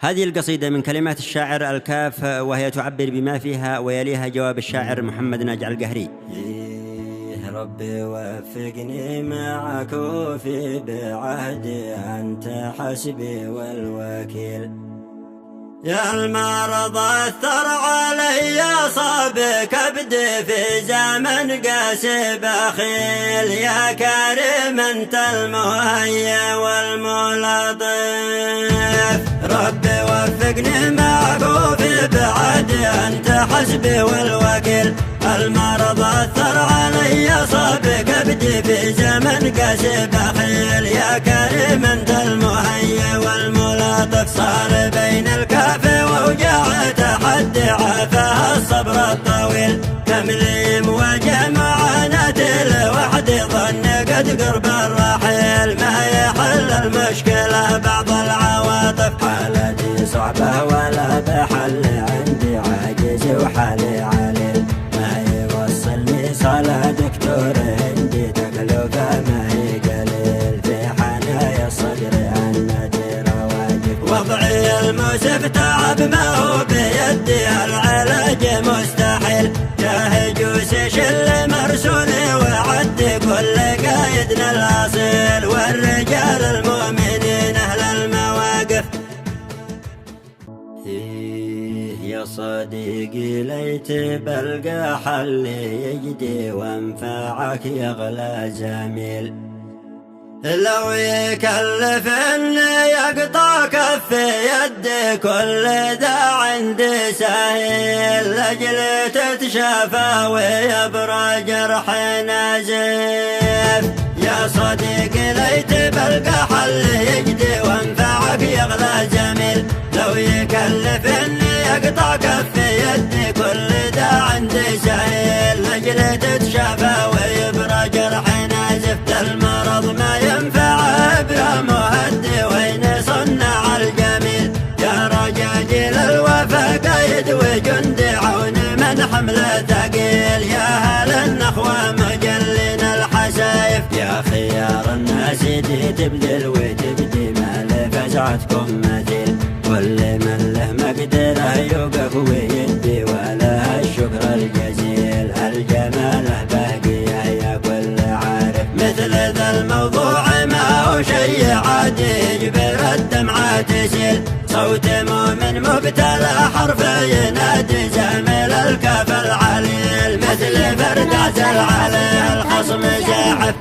هذه القصيدة من كلمات الشاعر الكاف، وهي تعبر بما فيها، ويليها جواب الشاعر محمد ناجع القهري. ربي وفقني معك وفي بعهدي، أنت حسبي والوكيل. يا المرض أثر علي صاب كبدي في زمن قاسي بخيل، يا كريم أنت المهيا والملطف. ربي وفقني معك وفي بعهدي، أنت حسبي والوكيل. المرض أثر علي صاب كبدي في زمن قاسي بخيل، يا كريم أنت المهيا والملطف. صار بين الكاف ووجع تحدي، عافاها الصبر الطويل. تمليم وجه معاناة الوحد، ظن قد قرب الرحيل. ما يحل المشكلة بعض العواطف، حالتي صعبة ولا بحل، عندي عاجز وحالي عليل. ما يوصلني صلاة دكتور، عندي تكلفة ما هي قليل. في حنايا الصدر النادر واجب، وضعي الموسف تعب ما هو بيدي، العلاج مستحيل. جاهجوس شل مرسولي وعدي كل قايدنا الأصيل، والرجال المؤمنين أهل المواقف. يا صديقي ليت بلقى حل يجدي وانفعك يغلى زميل. لو يكلف اني يقطع كف يدي، كل ذا عندي سهيل. لاجل تتشافى ويبرى جرح نزيف. يا صديقي ليت بلقى حل يجدي وانفعك يغلى زميل. لو يكلف اني يقطع كف يدي، كل ذا عندي سهيل. لاجل تتشافى ويبرى جرح نزيف. المرض ما ينفع ابرى مهدي، وين صنع الجميل. يا رجاجيل الوفا قايد وجندي، عون من حمله ثقيل. يا هل النخوة مجلين الحسايف. يا خيار الناس دي تبذل وتبدي، ما لفزعتكم مثيل. كل من له مقدره يوقف ويدي، وله الشكر الجزيل. الجمال باقي يا كل عارف، مثل ذا الموضوع ما هو شيء عادي، يجبر الدمعة تسيل. صوت مؤمن مبتلى حرف ينادي، زامل الكاف العليل. مثل فردات العلي الخصم زاحف،